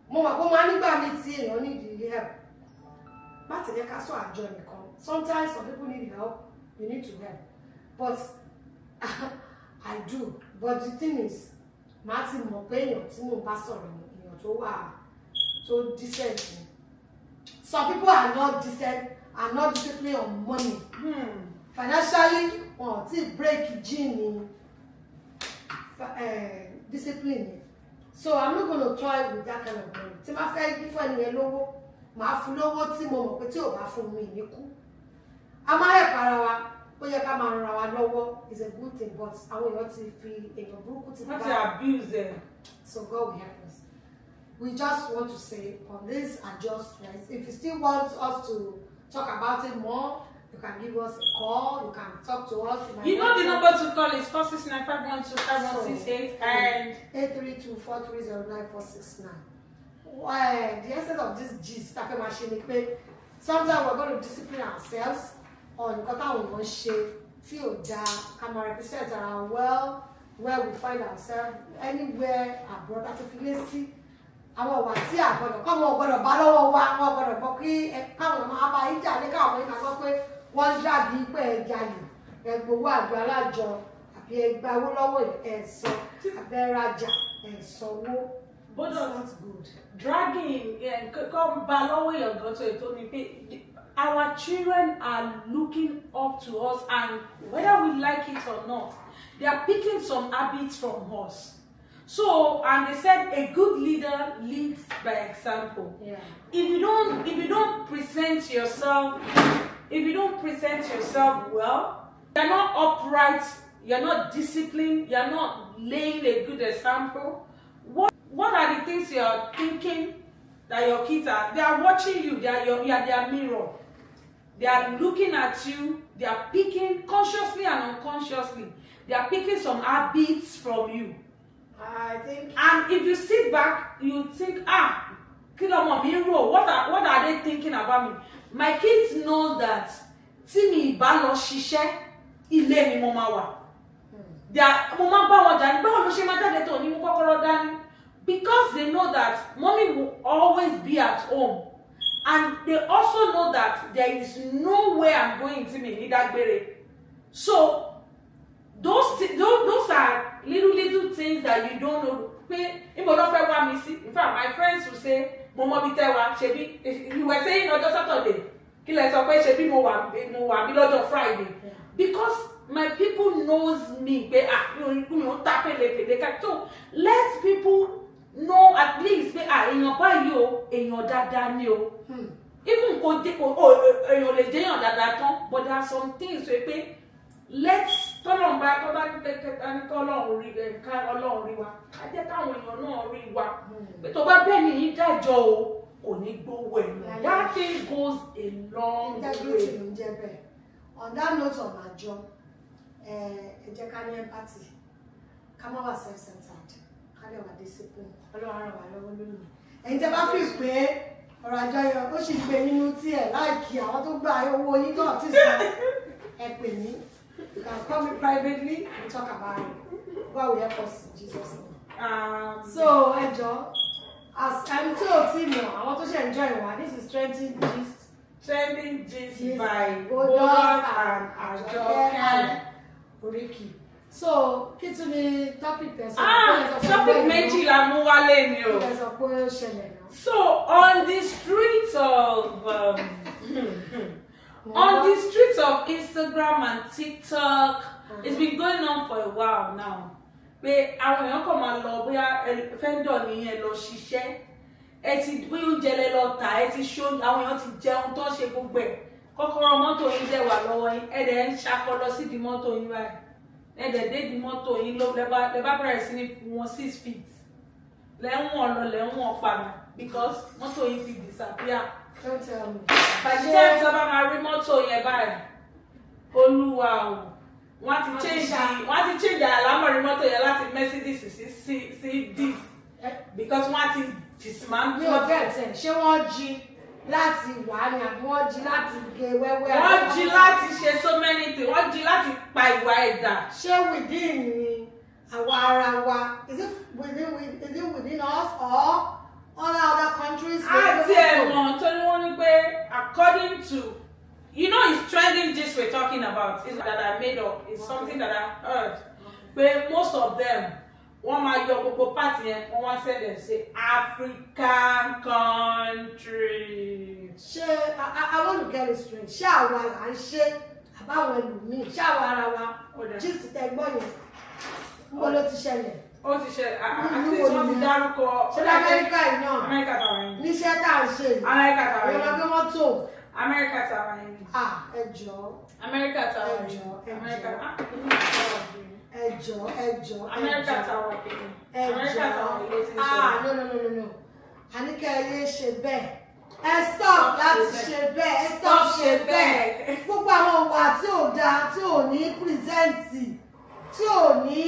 Mo mọ̀ pé ó máa nígbà mi tí èèyàn need help. Má tẹ̀lé ká sọ àjọ nìkan. Sometimes some people need help, you need to help. But I do. But the thing is, màá ti mọ̀ pé èèyàn tí mo bá sọ̀rọ̀ èèyàn tó wà tó decent. Some people are not decent, are not disciplined on money. Financially, break gene discipline. So I'm not going to toy with that kind of money. Tí ma fẹ́ give any lówó, màá fún lówó tí mo mọ̀ pé tí ò bá fún mi ní kú. A máa help ara wa, ó yẹ ká máa ran wa lọ́wọ́ is a good thing, but àwọn èèyàn ti fi èèyàn burúkú ti bá. Not to abuse them. So God will help us. We just want to say on this adjustment, if you still want us to talk about it more, you can give us a call, you can talk to us. You know the number to call is 469-512-5168 and 832-430-9469. Why the essence of this gist, sometimes we're going to discipline ourselves on what we feel that can represent our well, where we find ourselves, anywhere abroad, at a place. Àwọn wà tí àgbọ̀dọ̀ kọ́ wọn gbọ́dọ̀ bá lọ́wọ́ wa wọn gbọ́dọ̀ gbọ́ kí káwọn máa bá yín jà ní káwọn yín máa gbọ́ pé wọ́n dàbí pé ẹja yìí ẹgbowó àjọ alájọ àbí ẹgbàwó lọ́wọ́ ẹ̀sọ́ abẹ́rajà ẹ̀sọ́wó. Boldot, that's good. Dragging come bá lọ́wọ́ èèyàn gan tó ètò ni pé our children are looking up to us and whether we like it or not, they are picking some habits from us. So, and they said a good leader leads by example. Yeah. If you don't present yourself well, you're not upright, you're not disciplined, you're not laying a good example. What are the things you're thinking that your kids are? They are watching you. You are their mirror. They are looking at you. They are picking consciously and unconsciously. They are picking some habits from you. I think. And if you sit back, you think, what are they thinking about me? My kids know that tí mi bá lọ ṣiṣẹ́ ilé ni mo máa wà. They are mo máa bá wọn jà ní báwo ló ṣe máa jáde tó ní mú kọ́kọ́rọ́ dání. because they know that mommy will always be at home, and they also know that there is no way I'm going to me Nidagbere. So those are little things that you don't know. In fact, my friends will say, Momo Bitewa, Shebi, you were saying on Saturday, Shebi Mowa Boldot Friday. Because my people knows me. So let people know at least in your bio, in your dada new. Even but there are some things we let's turn on back and call on read wa. I get down when you're not read wa. But over Benny, that Joe, only go well. That thing goes a long way. On that note of my job, empathy. Come over self-centered. Come over discipline. And the bathroom is pay or I join your pushing penny like you. I want to buy a woolly got this. You can call me privately and talk about it. God will help us in Jesus' name. So, Ajo, as I'm told Timo, I want to share enjoy one. This is Trending Gist by Boldot Ajokeala Oriki. So, kituni topic there's topic méjì la mú wálé ni o. So, on the streets of Instagram and TikTok, it's been going on for a while now. Pé àwọn èèyàn kàn máa lọ bóyá fẹ́ndọ̀ nìyẹn lọ ṣiṣẹ́. Ẹ ti bí oúnjẹ lẹ lọ tà, ẹ ti ṣó àwọn èèyàn ti jẹun tó ṣe gbogbo ẹ̀. Kọ́kọ́rọ́ mọ́tò yín dẹ̀ wà lọ́wọ́ yín. Ẹ dẹ̀ ń ṣakọ lọ sí di mọ́tò yín báyìí. Ẹ dẹ̀ dé di mọ́tò yín lọ lẹ bá bẹ̀rẹ̀ sí ní wọn 6 feet. Lẹ́wọ̀n lọ lẹ́wọ̀n padà because mọ́tò yín ti disappear. Don't tell me. By the time sábà máa rí mọ́tò yẹn báyìí, Olúwa o, wọ́n ti change àlámọ̀rí mọ́tò yẹn láti Mercedes sí D because wọ́n ti dismantle. Mi ò bẹ́ẹ̀ tẹ̀, ṣé wọ́n jí láti wà ní àbí wọ́n jí láti gé wẹ́wẹ́? Wọ́n jí láti ṣe so many things, wọ́n jí láti pa ìwà ẹ̀dá. Ṣé within ni àwa ara wa? Is it within us or other countries? Àti ẹ̀wọ̀n torí wọ́n ní pé according to, it's trending gist we're talking about. It's that I made up. It's something that I heard. But most of them, one my gbogbo party and one said they say African country. I want to get it straight. Ṣé àwa là ń ṣe àbáwọn ẹlòmíì? Ṣé àwa ara wa? Gist tẹ gbọ́ yẹn. Mo ló ti ṣẹlẹ̀. Ó ti ṣẹlẹ̀. Àti wọ́n ti dárúkọ. Ṣé Amẹ́ríkà yìí náà? Amẹ́ríkà tàwọn yẹn. Níṣẹ́ tá à ń ṣe. Amẹ́ríkà tàwọn yẹn. Ìrọ̀lẹ́ bí wọ́n tó. Amẹ́ríkà tàwọn yẹn. Ẹ jọ̀ọ́. Amẹ́ríkà tàwọn yẹn. Amẹ́ríkà Amẹ́ríkà tàwọn yẹn. Amẹ́ríkà tàwọn yẹn ló ti ṣẹlẹ̀. No. Àníkẹ́ ẹ ṣe bẹ́ẹ̀. Ẹ stop láti ṣe bẹ́ẹ̀. Ẹ stop ṣe bẹ́ẹ̀. Gbogbo àwọn ọ̀wà tí ò dáa, tí ò ní pírẹ́sẹ̀ǹtì, tí ò ní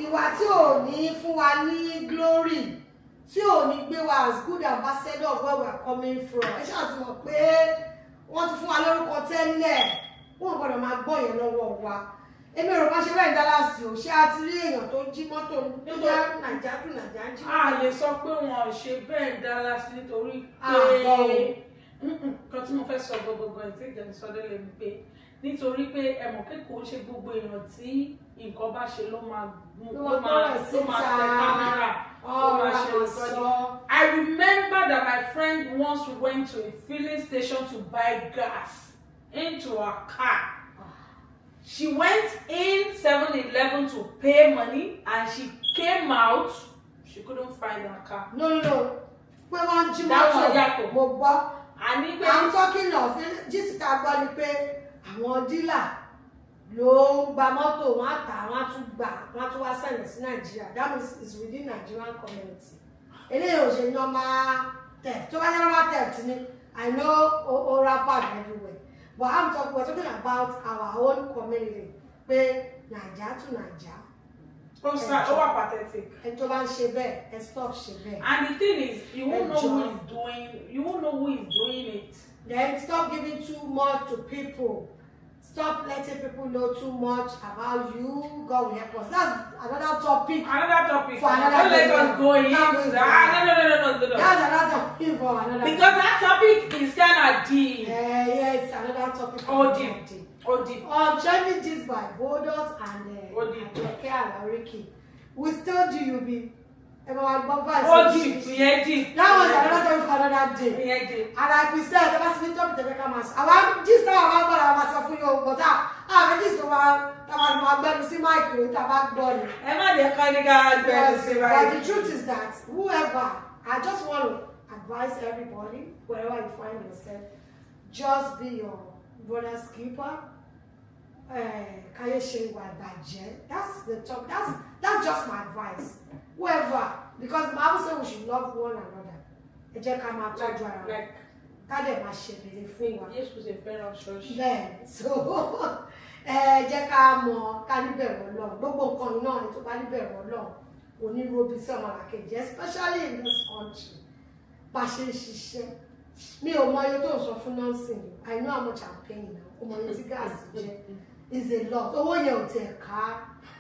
ìwà tí ò ní fún wa ní glory, tí ò ní gbé wa as good ambassador of where we are coming from. Ẹ ṣáà ti mọ̀ pé wọ́n ti fún wa lórúkọ tẹ́lẹ̀, wọ́n gbọ́dọ̀ máa gbọ́ yẹn lọ́wọ́ wa. Èmi ò rò bá ṣe bẹ́ẹ̀ Dallas o, ṣé a ti rí èèyàn tó jí mọ́tò nígbà Nàìjíríà jí mọ́tò? A lè sọ pé wọn ò ṣe bẹ́ẹ̀ Dallas nítorí pé nǹkan tí mo fẹ́ sọ gbogbo ẹ̀ tí ìjẹun sọ délé ni pé nítorí pé ẹ̀mọ̀ kékeré ṣe gbogbo èèyàn tí nǹkan bá ṣe ló máa tẹ kámẹ́rà ó máa ṣe nǹkan. I remember that my friend once went to a filling station to buy gas into her car. She went in 7-Eleven to pay money and she came out. She couldn't find her car. No. Pé wọ́n jí mọ́tò mo gbọ́. I'm talking of Jessica gbọ́ ni pé àwọn dílà ló ń gba mọ́tò wọn àtà wọn tún gbà wọn tún wá sẹ́yìn sí Nàìjíríà. That means it's within Nigerian community. Eléyìí ò ṣe normal theft. Tó bá ní normal theft ni I know ó rapid everywhere. But we're talking about our own community. Pé Naija to Naija. Over pathetic. And tó bá ń ṣe bẹ́ẹ̀, ẹ stop ṣe bẹ́ẹ̀. And the thing is, you won't know who is doing it. Then stop giving too much to people. stop letting people know too much about you. God will help us. That's another topic. Another topic. For another Don't let day. us go into that. No. That's another topic for another Because day. that topic is kind of deep. Yes, another topic for another day. On trending gist by Boldot and Ajokeala Oriki. We still do you be. Deep. That was another topic for another day. And like we said, the last topic the become us. I want this now I want to you, but I this one my bed see my create about body. But the truth is that whoever, I just want to advise everybody, wherever you find yourself, just be your brother's keeper. That's the top. That's just my advice. Whoever, because the Bible says we should love one another. So jẹ́ ká mọ̀ ká níbẹ̀rù Ọlọ́run. Gbogbo nǹkan náà ni tó bá níbẹ̀rù Ọlọ́run kò ní robi sí ọmọ làkejì, especially in this country. Bá ṣe ń ṣiṣẹ́. Mi ò mọ iye tó ń sọ fún nursing. I know how much I'm paying now. Ọmọ yẹn tí gáàsì jẹ́ is a lot. Owó yẹn ò tiẹ̀ ká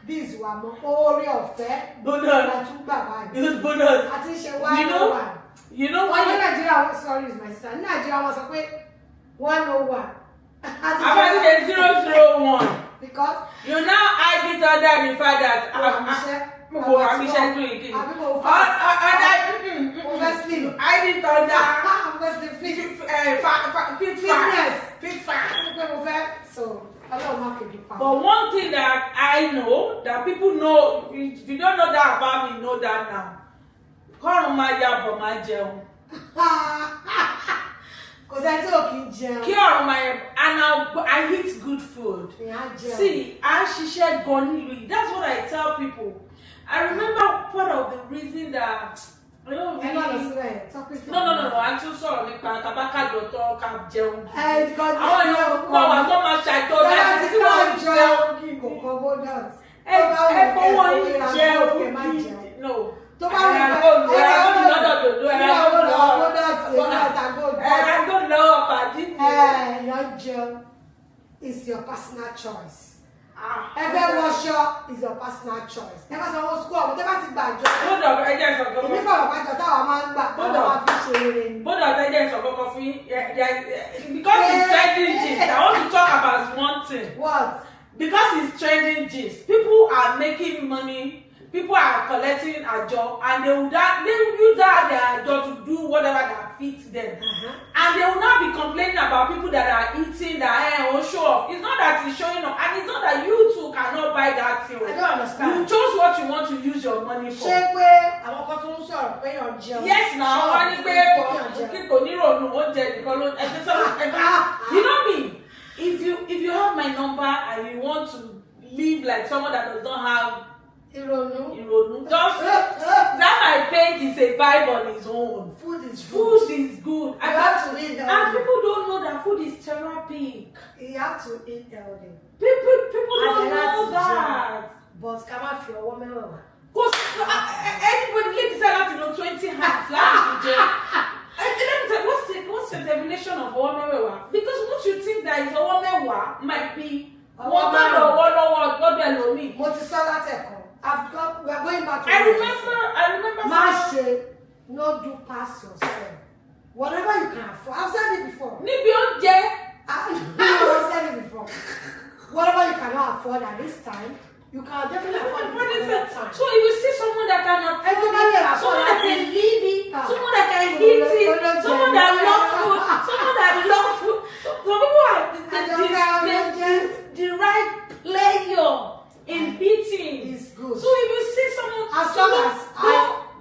bí ìzùwà mọ́. Orí ọ̀fẹ́ la tún gbà báyìí. Àti ṣe wá You know why in Nigeria, sorry, is my sister. In Nigeria, was like 101. About the 001. Because you now I did under the fact that I did so but one thing that I know that people know, if you don't know that about me, know that now. Because I talk in jail. And I eat good food. See, she shared goni. That's what I tell people. I remember part of the reason that I don't really. No. I'm too sorry. Tabaka doctor can jail. No. Is your personal choice. Every workshop is your personal choice. Never say oh school, but never think about job. Because it's trending gist. I want to talk about one thing. What? Because it's trending gist. People are making money. People are collecting a job, and they will use their job to do whatever that fits them. And they will not be complaining about people that are eating that won't show off. It's not that it's showing off, and it's not that you too cannot buy that thing. I don't understand. You chose what you want to use your money for. Yes, now you know me. If you have my number and you want to live like someone that does not have just that my paint is a vibe on its own. Food is good. You have to eat healthy. And people don't know that food is therapy. You have to eat healthy. People don't know that. But come out your woman. Because anybody let decide to know 20 hands. Let me tell you, what's the definition of a woman? Because what you think that is a woman might be what me. We are going back to I remember no do pass yourself. Whatever you can afford. I've said it before. I've said it before. Whatever you cannot afford at this time, you can definitely afford it at that time. So if you see someone that can afford it, someone that can live it, someone that can eat it, someone that loves food, someone that loves food. Some people are the right player in eating is good. So if you see someone,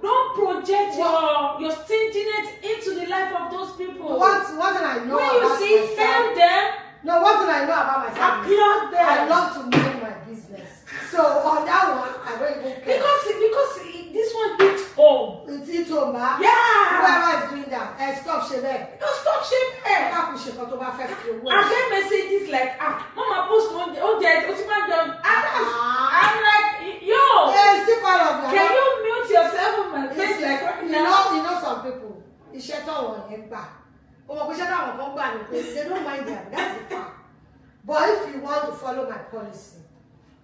don't project your stinginess into the life of those people. What thing I know when about you see myself, tell them. No, one thing I know about myself applaud them. I love to mind my business. So on that one, I don't even care. Because this one hits home. It hits home, man. Yeah. Whoever is doing that, stop shaming. Don't stop shaming. I get messages like, Mama post one day, I'm like, yo. Yeah, it's still part of that. Can you mute yourself on my face like right now? You know some people, they don't mind them. That's the fact. But if you want to follow my policy,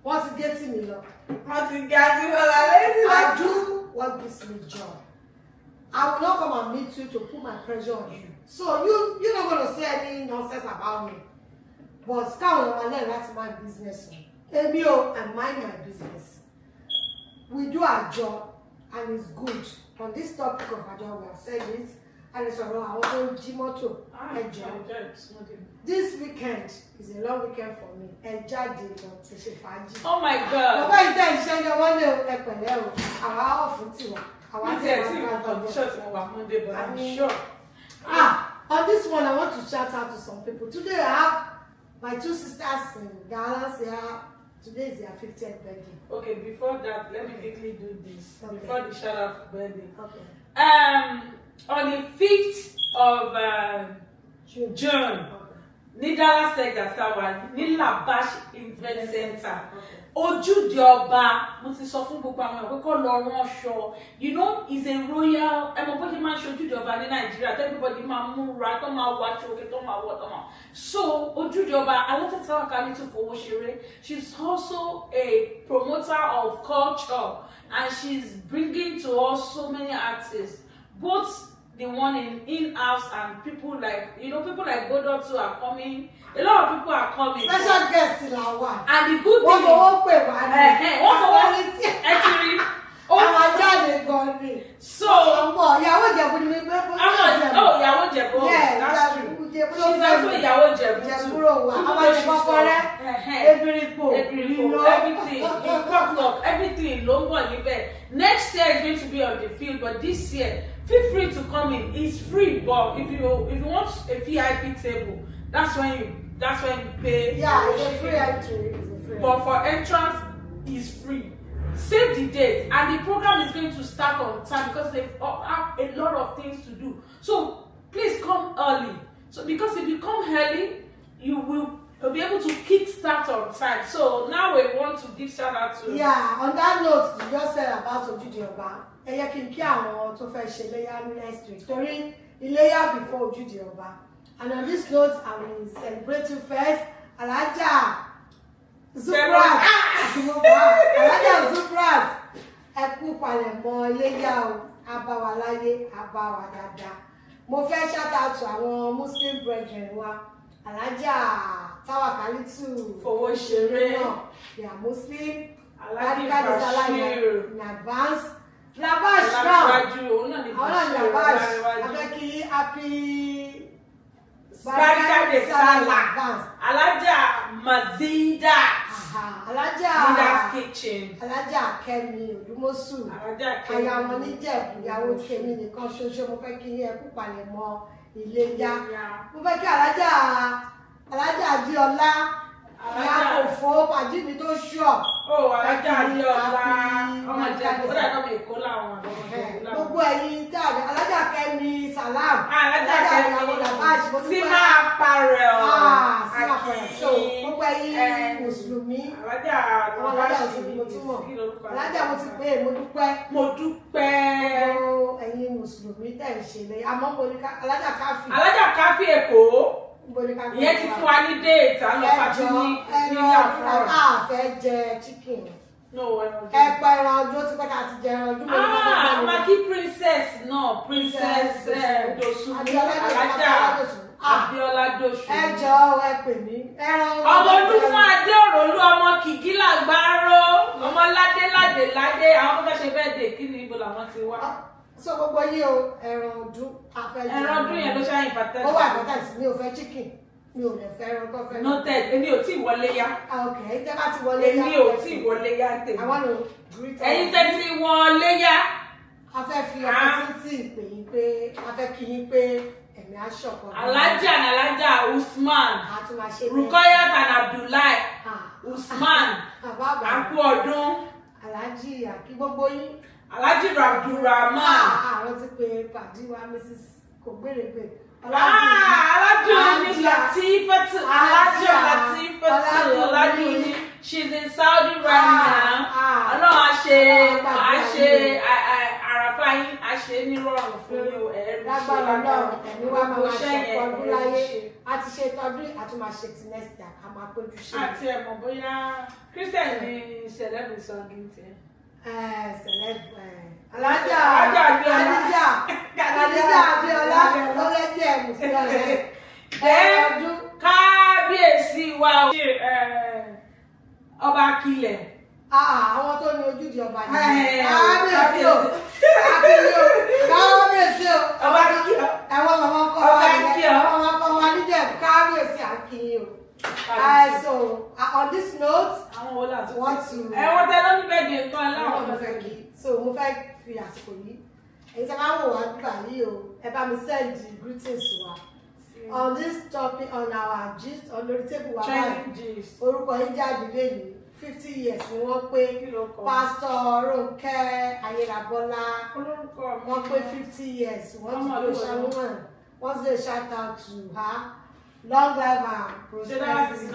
once you get me love, I do what gives me joy. I will not come and meet you to put my pressure on you. So you're not going to say any nonsense about me. But that's my business. Emio, I mind my business. We do our job and it's good. On this topic of our job, we have said it. And it's also Jimoto. This weekend is a long weekend for me. Oh my God. I'm sure. On this one, I want to shout out to some people. Today I have my two sisters in Ghana. Today is their 50th birthday. Okay, before that, let me quickly do this. Okay. Before the shout out for birthday. Okay. On the 5th of June, ní Dallas, Texas, ní Labash Event Center. Ojúde Ọba, mo ti sọ fún gbogbo àwọn èèyàn pé kó lọ rán aṣọ. You know, it's a royal. Ẹ mọ̀ bó ṣe máa ń ṣe Ojúde Ọba ní Nàìjíríà. Everybody máa múra, tó máa wọ aṣọ òkè, tó máa wọ tọ́mọ. So Ojúde Ọba, Alhaja Tawakalitu Fowosere, she's also a promoter of culture, and she's bringing to us so many artists, both the one in-house and people like Boldot too are coming. A lot of people are coming. Special guests in our one. And the good thing is, so Ìyàwó Jẹ̀bú. Yeah, That's true. She's also Ìyàwó Jẹ̀bú. Everything, everything. Next year is going to be on the field, but this year, feel free to come in. It's free, but if you want a VIP table, that's when you pay. Yeah, it's a free entry. But for entrance, it's free. Save the date, and the program is going to start on time because they have a lot of things to do. So please come early. So because if you come early, you will be able to kick start on time. So now we want to give shout out to. Yeah, on that note, you just said about Ojúde Ọba. Ẹ yẹ kí n kí àwọn tó fẹ́ ṣe iléyá next week. Torí iléyá before Ojúde Ọba. And on this note, I will celebrate you first. Alhaja Zubrat. Alhaja Zubrat. Ẹ kú palẹ̀mọ́ iléyá o. A bá wa láyé, a bá wa dáadáa. Mo fẹ́ shout out to àwọn Muslim brethren wa. Alhaja Tawakalitu Fowosere. They are Muslim. Alhaji in advance. Labash now. Labash. I beg you, happy Barika de Salah. Alhaja Mazida. Mida's Kitchen. Alhaja Kemi Odumosu. Alhaja Kemi. Aya wọn ní Jẹ̀bú, ìyàwó Kemi nìkan ṣoṣo. Mo fẹ́ kí ẹ kú palẹ̀mọ́ iléyá. Mo fẹ́ kí Alhaja Ajokeala Oriki òfò pàdé mi tó ṣọ́. Alhaja Ajokeala ọmọ Jẹ̀bú. Ó dàgbà mi kó láwọn ọmọ. Gbogbo ẹ̀yin tí Alhaja Kemi Salam. Alhaja Kemi Labash. Sí máa parẹ́ ọ̀. Sí máa parẹ́. So gbogbo ẹ̀yin Mùsùlùmí. Alhaja mo ti pé mo dúpẹ́. Mo dúpẹ́. Gbogbo ẹ̀yin Mùsùlùmí tẹ̀ ń ṣe lé. Àmọ́ mo ní Alhaja Káfí. Alhaja Káfí Èkó. Ìyẹn ti fún wa ní déètì àwọn pàtí ní Yàfọ́. Fẹ́ jẹ chicken. No, ẹ̀pà ẹran ọdún tí pẹ́ka ti jẹ ẹran ọdún. Maki princess náà princess Dosu Abiola Dosu. Ẹ jọ̀ọ́ ẹ pè mí. Ọmọ ọdún fún Adé Òròlú, ọmọ Kìgílà Gbáró, ọmọ Ládé àwọn tó fẹ́ ṣe bẹ́ẹ̀ dé kí ni ibo làwọn ti wá. So gbogbo yìí o ẹran ọdún afẹ́jẹ́. Ẹran ọdún yẹn ló ṣáà ìpàtẹ́. Ó wà ìpàtẹ́ mi ò fẹ́ chicken. Mi ò lè fẹ́ ẹran tó fẹ́. Noted, èmi ò tí ì wọlé yá. Okay, tẹ́ bá ti wọlé yá. Èmi ò tí ì wọlé yá tèmi. I want to greet all. Ẹ̀yin tẹ́ ti wọlé yá. A fẹ́ fi opportunity pè yín pé a fẹ́ kí yín pé ẹ̀mí aṣọ̀kan. Alhaja Usman. Rukayat and Abdullahi. Usman. Àkú ọdún. Alhaji àkí gbogbo yín. Alhaji Abdulrahman. Àwọn ti pè pàdé wa Mrs. Kògbèrègbè. Alhaji Latifatu. Alhaji Latifatu. Alhaji. She's in Saudi right now. Ọlọ́run àṣẹ àràfà yín àṣẹ nírọ̀rùn fún yín o. ẹ̀mí wa máa ṣe ọdún láyé a ti ṣe tọdún àti máa ṣe ti next year a máa péjú ṣe. àti ẹ̀mọ̀ bóyá Christian ni celebrity song ń tiẹ̀. Alájà Abíọ́lá lọ́lẹ́jẹ̀ Mùsùlùmí ọdún. Kábíyèsí wa ọba Akilẹ̀. Àwọn tó ní ojúde ọba ní kábíyèsí o kábíyèsí o ọba Akilẹ̀. ẹ̀wọ̀n màmá kọ́ wa níjẹ̀ kábíyèsí Akínyìn o. So on this note, want to ẹ̀wọ̀n tẹ lórí bẹ́ẹ̀ di nǹkan láwọn mo fẹ́ kí so mo fẹ́ fi àsìkò yìí èyí tí a máa ń wò wá nígbà yìí o ẹ bá mi send greetings wa on this topic on our gist on lórí table wa báyìí orúkọ yín jáde lẹ́yìn 50 years ni wọ́n pé Pastor Ronke Ayérabọ́lá wọ́n pé 50 years wọ́n ti lè ṣàlùmọ̀ wọ́n ti lè shout out to her long life and prosperity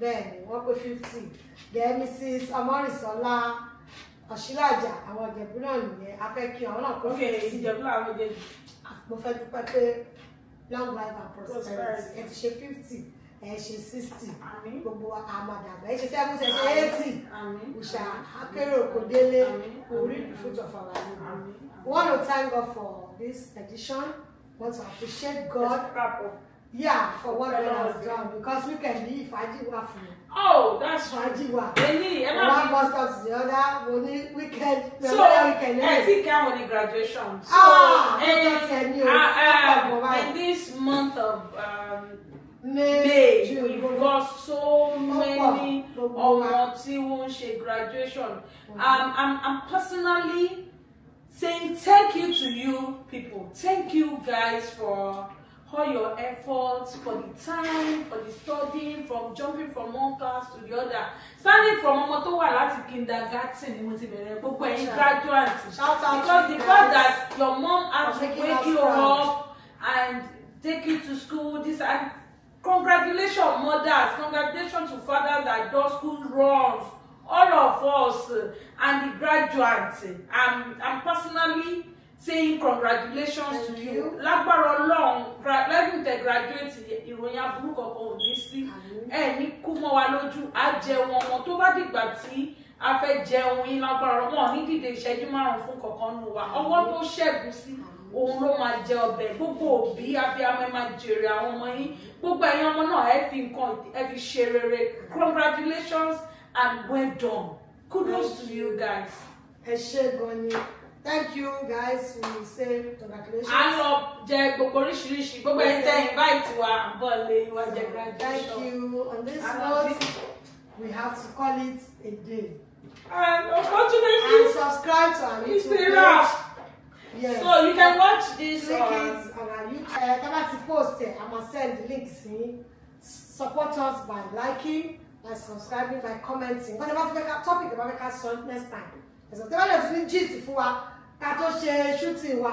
bẹ́ẹ̀ni wọ́n pé 50 then Mrs. Omorisola Ọ̀ṣílàjà àwọn Ìjẹ̀bú náà nìyẹn a fẹ́ kí àwọn náà kó 50 Ìjẹ̀bú làwọn méjèèjì. Mo fẹ́ dúpẹ́ pé long life and prosperity ẹ ti ṣe 50 ẹ ṣe 60 gbogbo àmàdàgbà ẹ ṣe 70 ẹ ṣe 80 òṣà akérò kò délé orí the fruit of our labour. We want to thank God for this edition. We want to appreciate God. For what God has done because we can be Fajiwa for. Oh, that's Fajiwa. One bus stop to the other. Weekend. So, I think I'm on the graduation. So, in this month of May, we've got so many graduation. I'm personally saying thank you to you people. Thank you guys for all your efforts, for the time, for the studying, from jumping from one class to the other, starting from ọmọ tó wà láti kindergarten ni mo ti bẹ̀rẹ̀ gbogbo ẹ̀yin graduates, because the fact that your mom had to wake you up and take you to school, this and congratulations mothers, congratulations to fathers that do school runs, all of us and the graduates. I'm personally saying congratulations to you. Lágbára Ọlọ́run lẹ́yìn tẹ́ graduate ìròyìn aburú kankan ò ní sí ẹ ní kú mọ́ wa lójú á jẹun ọmọ tó bá dìgbà tí a fẹ́ jẹun yín lágbára wọn ní dìde ìṣẹ́jú márùn-ún fún kankan nù wa ọwọ́ tó ṣẹ́gun sí òun ló máa jẹ ọbẹ̀ gbogbo òbí abiyamọ ẹ máa jèrè àwọn ọmọ yín gbogbo ẹ̀yin ọmọ náà ẹ fi nǹkan ẹ fi ṣe rere congratulations and well done kudos to you guys. Ẹ ṣé gan ni. Thank you guys. We say congratulations. I love jẹ gbogbo oríṣiríṣi gbogbo ẹ tẹ invite wa àbọ̀lé wa jẹ graduation. Thank you. On this note, we have to call it a day. And unfortunately, and subscribe to our YouTube page. Yes. So you can watch this. Click it on our YouTube. Come to post it. I'm gonna send the link. Support us by liking, by subscribing, by commenting. Whatever we make a topic, we make a song next time. So tell us the gist for shooting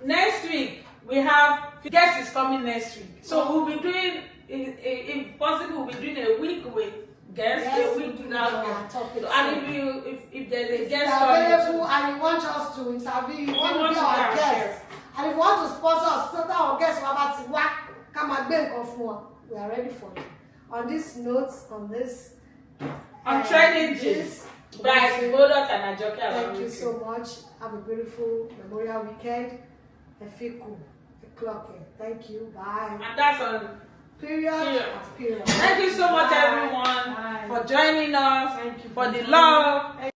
next week we have guest is coming next week, so we'll be doing if possible we'll be doing a week with guests, a week without topic. So, and if there's a guest available and you want us to interview, you want to be our guest, and if you want to sponsor us, so that our guests come and beg of more, we are ready for you. On this note, on training gist by Boldot Ajokeala Oriki. Thank you so much. Have a beautiful Memorial weekend. Efiku, clocking. Thank you. Bye. And that's on period. Thank you so much, everyone, for joining us. Thank you for the love.